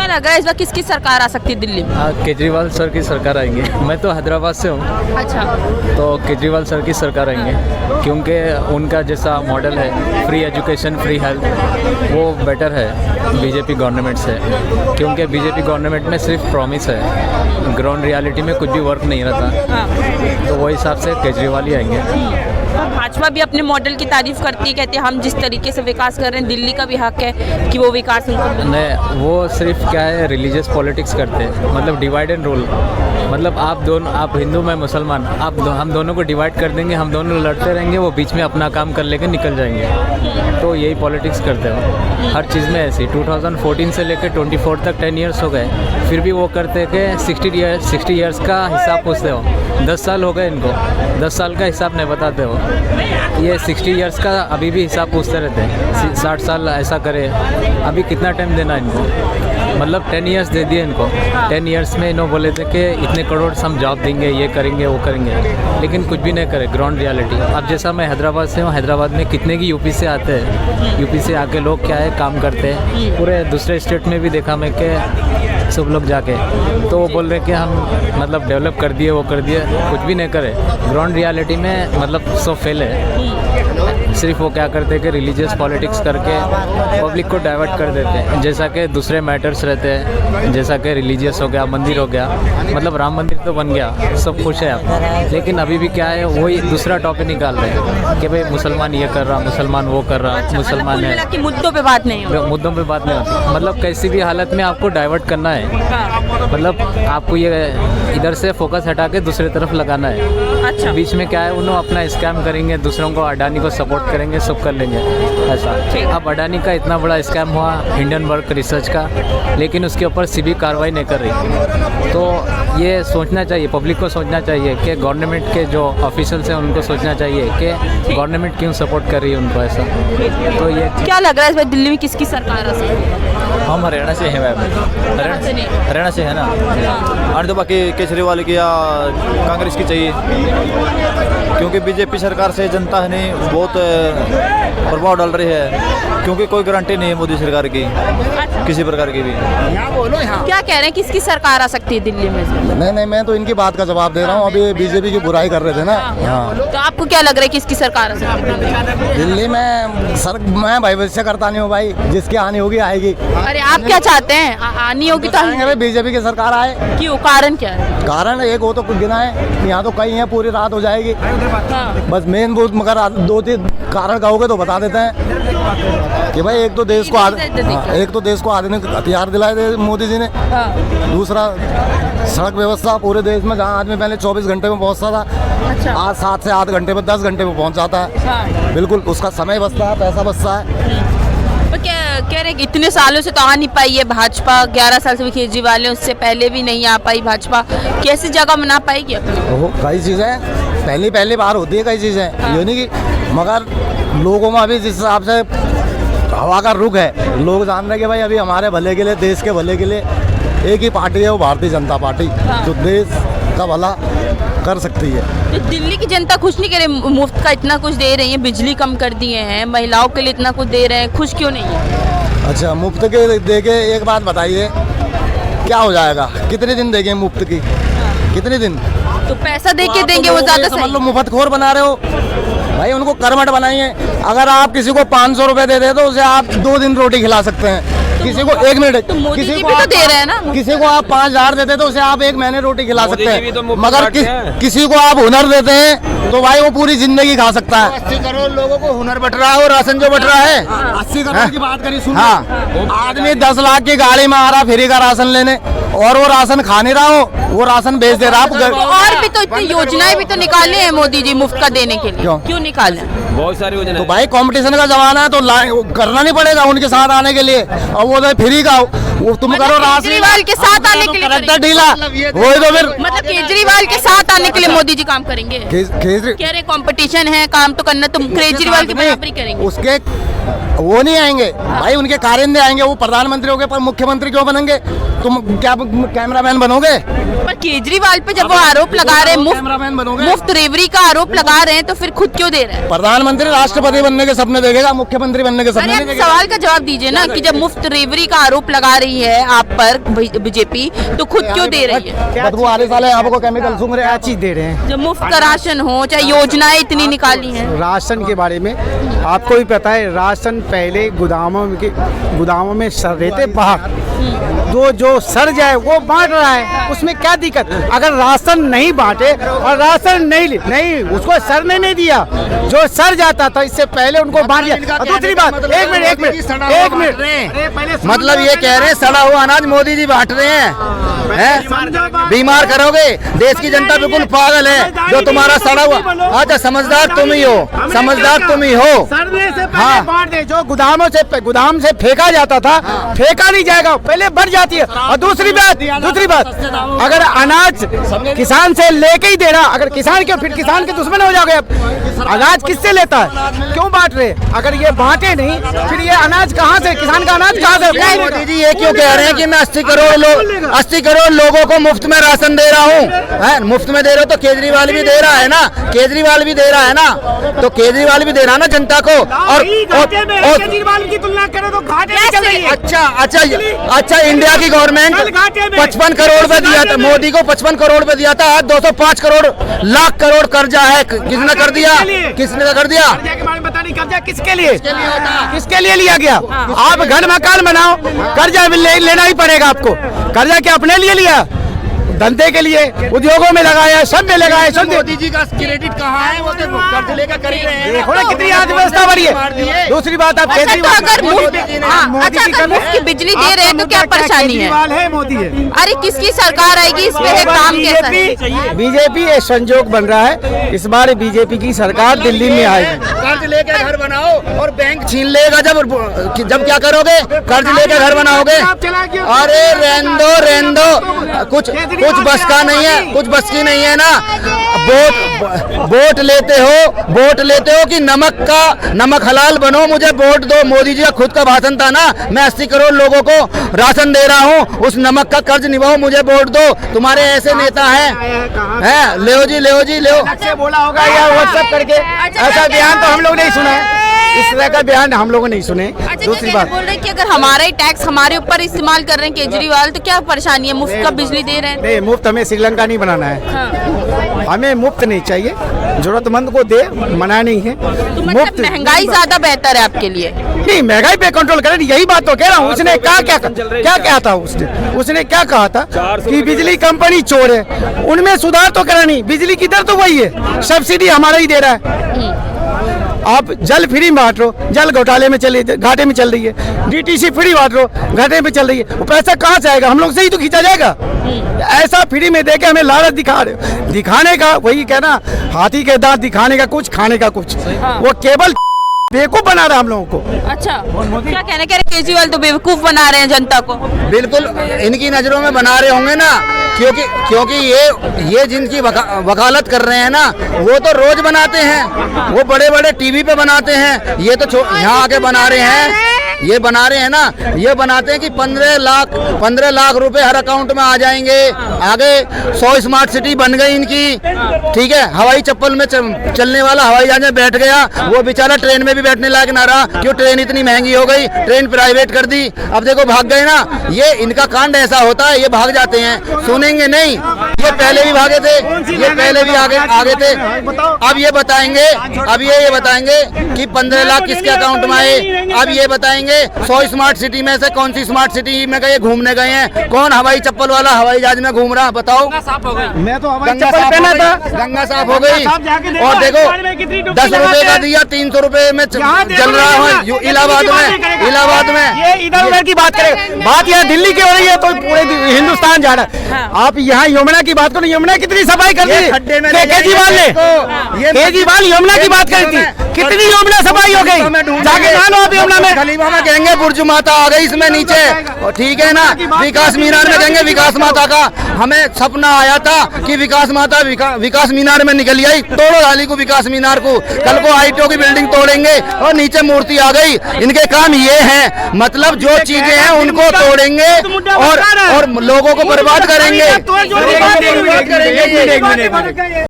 लग रहा है इस बार किसकी सरकार आ सकती है दिल्ली में? केजरीवाल सर की सरकार आएंगे। मैं तो हैदराबाद से हूँ, अच्छा, तो केजरीवाल सर की सरकार आएंगे क्योंकि उनका जैसा मॉडल है फ्री एजुकेशन फ्री हेल्थ वो बेटर है बीजेपी गवर्नमेंट से, क्योंकि बीजेपी गवर्नमेंट में सिर्फ प्रॉमिस है, ग्राउंड रियलिटी में कुछ भी वर्क नहीं रहता। तो वो हिसाब से केजरीवाल ही आएंगे। भाजपा भी अपने मॉडल की तारीफ करती है, कहते हैं हम जिस तरीके से विकास कर रहे हैं दिल्ली का भी हक है कि वो विकास उनको मिले। नहीं, वो सिर्फ क्या है रिलीजियस पॉलिटिक्स करते हैं, मतलब डिवाइड एंड रूल। मतलब आप हिंदू मैं मुसलमान, हम दोनों को डिवाइड कर देंगे, हम दोनों लड़ते रहेंगे, वो बीच में अपना काम कर लेके निकल जाएंगे। तो यही पॉलिटिक्स करते हो हर चीज़ में ऐसी। 2014 से लेकर 24 तक 10 ईयर्स हो गए, फिर भी वो करते कि 60 ईयर्स का हिसाब पूछते हो। 10 साल हो गए इनको, 10 साल का हिसाब नहीं बताते हो। ये 60 ईयर्स का अभी भी हिसाब पूछते रहते हैं। 60 साल ऐसा करे, अभी कितना टाइम देना इनको? मतलब 10 ईयर्स दे दिए इनको। 10 ईयर्स में इन्होंने बोले थे कि इतने करोड़ हम जॉब देंगे, ये करेंगे वो करेंगे, लेकिन कुछ भी नहीं करे ग्राउंड रियलिटी। अब जैसा मैं हैदराबाद से हूँ, हैदराबाद में कितने की यूपी से आते हैं, यूपी से आके लोग क्या है काम करते हैं। पूरे दूसरे स्टेट में भी देखा मैं कि सब लोग जाके तो वो बोल रहे कि हम मतलब डेवलप कर दिए वो कर दिए, कुछ भी नहीं करे। ग्राउंड रियलिटी में मतलब सब फेल है। सिर्फ वो क्या करते हैं कि रिलीजियस पॉलिटिक्स करके पब्लिक को डाइवर्ट कर देते हैं, जैसा कि दूसरे मैटर्स रहते हैं, जैसा कि रिलीजियस हो गया, मंदिर हो गया। मतलब राम मंदिर तो बन गया, सब खुश है आप, लेकिन अभी भी क्या है वही दूसरा टॉपिक निकाल रहे हैं कि भाई मुसलमान ये कर रहा, मुसलमान वो कर रहा, मुसलमान है। मुद्दों पे बात नहीं हो, मुद्दों पे बात नहीं होती। मतलब कैसी भी हालत में आपको डाइवर्ट करना है। मतलब आपको ये इधर से फोकस हटा के दूसरी तरफ लगाना है। अच्छा, बीच में क्या है उन्होंने अपना स्कैम करेंगे, दूसरों को अडानी को सपोर्ट करेंगे, सब कर लेंगे ऐसा। अब अडानी का इतना बड़ा स्कैम हुआ हिंडनबर्ग रिसर्च का, लेकिन उसके ऊपर सीबी कार्रवाई नहीं कर रही। तो ये सोचना चाहिए, पब्लिक को सोचना चाहिए कि गवर्नमेंट के जो ऑफिशियल्स हैं उनको सोचना चाहिए कि गवर्नमेंट क्यों सपोर्ट कर रही है उनको ऐसा। तो ये क्या लग रहा है इस बार दिल्ली में किसकी सरकार आ सकती है? हम हरियाणा से हैं मैम, हरियाणा से है ना। और तो बाकी केजरीवाल की या कांग्रेस की चाहिए, क्योंकि बीजेपी सरकार से जनता है नहीं बहुत प्रभाव डाल रही है, क्योंकि कोई गारंटी नहीं है मोदी सरकार की किसी प्रकार की भी। क्या कह रहे हैं किसकी सरकार आ सकती है दिल्ली में? नहीं, मैं तो इनकी बात का जवाब दे रहा हूँ। अभी बीजेपी की बुराई कर रहे थे ना। हाँ, तो आपको क्या लग रहा है किसकी सरकार आ सकती है दिल्ली में? मैं भविष्य करता नहीं हूँ भाई, जिसकी आनी होगी आएगी। अरे आप क्या चाहते हैं? आनी होगी तो भाई बीजेपी की सरकार आए। क्यों, कारण क्या है? कारण एक हो तो कुछ गिना है, यहाँ तो कई है, पूरी रात हो जाएगी। बस मेन बूथ मगर 2-3 कारण कहोगे तो बता देते हैं कि भाई एक तो देश को आधुनिक हथियार दिलाए थे मोदी जी ने। दूसरा सड़क व्यवस्था पूरे देश में, जहाँ आदमी पहले 24 घंटे में पहुँचता था, आज 7 से 8 घंटे में 10 घंटे में पहुँच जाता है। बिल्कुल उसका समय बचता है, पैसा बचता है। तो कह रहे इतने सालों से तो आ नहीं पाई है भाजपा, 11 साल से भी केजरीवाल है, उससे पहले भी नहीं आ पाई भाजपा, कैसी जगह बना पाएगी अपनी? कई चीज़ें पहली बार होती है, कई चीज़ें ये नहीं कि, मगर लोगों में अभी जिस हिसाब से हवा का रुख है, लोग जान रहे हैं कि भाई अभी हमारे भले के लिए, देश के भले के लिए एक ही पार्टी है, वो भारतीय जनता पार्टी, जो देश का भला कर सकती है। तो दिल्ली की जनता खुश नहीं, कह रहे मुफ्त का इतना कुछ दे रही है, बिजली कम कर दिए हैं, महिलाओं के लिए इतना कुछ दे रहे हैं, खुश क्यों नहीं है? अच्छा, मुफ्त के दे के एक बात बताइए क्या हो जाएगा? कितने दिन देंगे मुफ्त की? कितने दिन? तो पैसा दे के देंगे वो ज़्यादा सही। मतलब मुफ्तखोर बना रहे हो भाई, उनको कर्मठ बनाइए। अगर आप किसी को 500 रुपए दे दे तो उसे आप 2 दिन रोटी खिला सकते हैं। किसी को 1 मिनट, किसी को तो दे रहे हैं ना, किसी को आप 5000 देते तो उसे आप 1 महीने रोटी खिला सकते हैं। मगर किसी को आप हुनर देते हैं तो भाई वो पूरी जिंदगी खा सकता है। 80 करोड़ लोगों को हुनर बट रहा है और राशन जो बट रहा है। 80 करोड़ की बात करी, सुनो। हाँ, आदमी 10 लाख की गाड़ी में आ रहा फ्री का राशन लेने, और वो राशन खा नहीं रहा हो, वो राशन बेच दे रहा। और भी तो इतनी योजनाएं भी तो निकाले हैं मोदी जी मुफ्त का देने के लिए, क्यों निकाले? बहुत सारी योजना। तो भाई कंपटीशन का जमाना है, तो करना नहीं पड़ेगा उनके साथ आने के लिए। अब वो तो फ्री का वो तुम करो, केजरीवाल के साथ आने के लिए ढीला वही तो फिर, मतलब केजरीवाल के साथ आने के लिए मोदी जी काम करेंगे। कह रहे कंपटीशन है, काम तो करना, तुम केजरीवाल की बराबरी करेंगे। उसके वो नहीं आएंगे भाई, उनके कारिंदे आएंगे। वो प्रधानमंत्री हो गए पर मुख्यमंत्री क्यों बनेंगे? तुम क्या कैमरामैन बनोगे? पर केजरीवाल पे जब वो आरोप लगा रहे हैं, मुफ्त रेवड़ी का आरोप लगा रहे हैं, तो फिर खुद क्यों दे रहे हैं? प्रधानमंत्री प्रधानमंत्री राष्ट्रपति बनने के सपने देखेगा, मुख्यमंत्री बनने के अरे सपने आप नहीं देखेगा। सवाल का जवाब दीजिए ना कि जब मुफ्त रेवड़ी का आरोप लगा रही है आप पर बीजेपी, तो खुद क्यों दे रही है? बदबू आ रही साले, आपको केमिकल सूंघ रहे क्या हैं। चीज दे रहे हैं? जब मुफ्त का राशन हो, चाहे योजनाएं इतनी निकाली हैं। राशन के बारे में आपको भी पता है, राशन पहले गोदामों में सड़ रहे थे बाहर, जो सड़ जाए वो बांट रहा है, उसमें क्या दिक्कत? अगर राशन नहीं बांटे और राशन नहीं उसको सड़ने नहीं दिया, जो सड़ जाता था इससे पहले उनको बांट दिया। और दूसरी बात, एक मिनट, मतलब ये कह रहे हैं सड़ा हुआ अनाज मोदी जी बांट रहे हैं? बीमार करोगे देश की जनता, बिल्कुल पागल है जो तुम्हारा सड़ा हुआ। अच्छा, समझदार तुम ही हो, समझदार तुम ही हो। सड़ने से पहले हाँ। बांट दे। जो गोदाम से फेंका जाता था, फेंका नहीं जाएगा, पहले बढ़ जाती है। और दूसरी बात, अगर अनाज किसान से लेके ही दे रहा, अगर किसान के फिर किसान के दुश्मन हो जाओगे। अनाज किससे लेता है, क्यों बांट रहे? अगर ये बांटे नहीं, फिर ये अनाज कहाँ से, किसान का अनाज कहाँ से? मोदी जी ये क्यों कह रहे हैं कि मैं 80 करोड़ लोगों को मुफ्त में राशन दे रहा हूँ? मुफ्त में दे रहे हो तो केजरीवाल भी दे रहा है ना, केजरीवाल भी दे रहा है ना, तो केजरीवाल भी दे रहा है ना जनता को। और केजरीवाल की तुलना करें तो घाटे में चल रही है। अच्छा, इंडिया की गवर्नमेंट 55 करोड़ पे दिया था, मोदी को 55 करोड़ पे दिया था, आज 205 करोड़ लाख करोड़ कर्जा है। किसने कर दिया? किसने कर दिया? कर्जा के बारे में बता नहीं, कर्जा किसके लिए लिया गया? आप घर मकान बनाओ, कर्जा लेना ही पड़ेगा आपको। कर्जा क्या अपने लिए लिया? धंधे के लिए, उद्योगों में लगाया, सब में लगाया। मोदी जी का क्रेडिट कहाँ है? वो तो कर्ज लेकर कर ही रहे हैं। देखो ना कितनी अर्थव्यवस्था बढ़ी है। दूसरी बात, आप अच्छा, तो केजरीवाल अगर मुफ्त की बिजली दे रहे हैं तो क्या परेशानी है? केजरीवाल है, मोदी है। अरे किसकी सरकार आएगी, इस पे है काम कैसा है? बीजेपी ये संजोग बन रहा है, इस बार बीजेपी की सरकार दिल्ली में आएगी। कर्ज लेकर घर बनाओ और बैंक छीन लेगा जब क्या करोगे? कर्ज लेकर घर बनाओगे? अरे रहने दो, कुछ बस का नहीं है, कुछ बस की नहीं है ना। वोट लेते हो कि नमक हलाल बनो, मुझे वोट दो। मोदी जी का खुद का भाषण था ना, मैं 80 करोड़ लोगों को राशन दे रहा हूँ, उस नमक का कर्ज निभाओ, मुझे वोट दो। तुम्हारे ऐसे नेता हैं, ले से बोला होगा या व्हाट्सएप करके, ऐसा बयान तो हम लोग नहीं सुना है, इस तरह का बयान हम लोगों ने नहीं सुने। दूसरी बात, बोल रहे हैं कि अगर हमारा ही टैक्स हमारे ऊपर इस्तेमाल कर रहे हैं केजरीवाल, तो क्या परेशानी है? मुफ्त का बिजली दे रहे हैं। नहीं, मुफ्त हमें श्रीलंका नहीं बनाना है। हाँ। हमें मुफ्त नहीं चाहिए, जरूरतमंद को दे, मना नहीं है। तो मतलब महंगाई ज्यादा बेहतर है आपके लिए? नहीं, महंगाई पे कंट्रोल करें, यही बात तो कह रहा हूँ। उसने क्या था उसने क्या कहा था कि बिजली कंपनी चोर है, उनमें सुधार तो करा नहीं। बिजली की दर तो वही है, सब्सिडी हमारा ही दे रहा है। आप जल फ्री बांट रहे हो, जल घोटाले में घाटे में चल रही है। डीटीसी फ्री बांट रहे हो, घाटे में चल रही है। वो पैसा कहाँ से आएगा? हम लोग से ही तो खींचा जाएगा। ऐसा फ्री में देके हमें लालच दिखाने का, वही कहना, हाथी के दांत दिखाने का कुछ, खाने का कुछ। वो केवल बेवकूफ बना रहा है हम लोगों को। अच्छा, क्या कहना कह रहे केजरीवाल तो बेवकूफ बना रहे हैं जनता को? बिल्कुल इनकी नजरों में बना रहे होंगे ना, क्योंकि ये जिनकी वकालत कर रहे हैं ना, वो तो रोज बनाते हैं, वो बड़े बड़े टीवी पे बनाते हैं। ये तो यहाँ आके बना रहे हैं, ये बनाते हैं कि 15 लाख रुपए हर अकाउंट में आ जाएंगे। आगे 100 स्मार्ट सिटी बन गई इनकी, ठीक है। हवाई चप्पल में चलने वाला हवाई जहाज में बैठ गया, वो बेचारा ट्रेन में भी बैठने लायक ना रहा, क्यों? ट्रेन इतनी महंगी हो गई, ट्रेन प्राइवेट कर दी। अब देखो भाग गए ना। ये इनका कांड ऐसा होता है, ये भाग जाते हैं, सुनेंगे नहीं। ये पहले भी भागे थे, ये पहले भी आगे थे। अब ये बताएंगे कि 15 लाख किसके अकाउंट में आए। अब ये बताएंगे 100 स्मार्ट सिटी में से कौन सी स्मार्ट सिटी में गए, घूमने गए हैं। कौन हवाई चप्पल वाला हवाई जहाज में घूम रहा, बताओ? मैं तो हवाई गंगा चप्पल साफ पहना हो था। गई, गंगा साफ हो गई। और इस देखो बारे में कितनी डुबकी 10 रुपए लगाते का हैं। दिया, 300 रुपए में चल रहा है इलाहाबाद में। ये इधर उधर की बात करें, बात यहाँ दिल्ली की हो रही है तो पूरे हिंदुस्तान जा रहा है। आप यहाँ यमुना की बात करो, यमुना कितनी सफाई कर दी केजरीवाल यमुना की बात करी थी, कितनी यमुना सफाई हो गई। जाके नहालो आप यमुना में। खलीफा में कहेंगे बुर्ज माता आ गई इसमें नीचे, ठीक है ना। विकास मीनार में कहेंगे विकास माता का। हमें सपना आया था कि विकास माता विकास मीनार में निकल आई, तोड़ो डाली को विकास मीनार को। कल को आईटीओ की बिल्डिंग तोड़ेंगे और नीचे मूर्ति आ गई। इनके काम ये है, मतलब जो चीजें हैं उनको तोड़ेंगे और लोगों को बर्बाद करेंगे।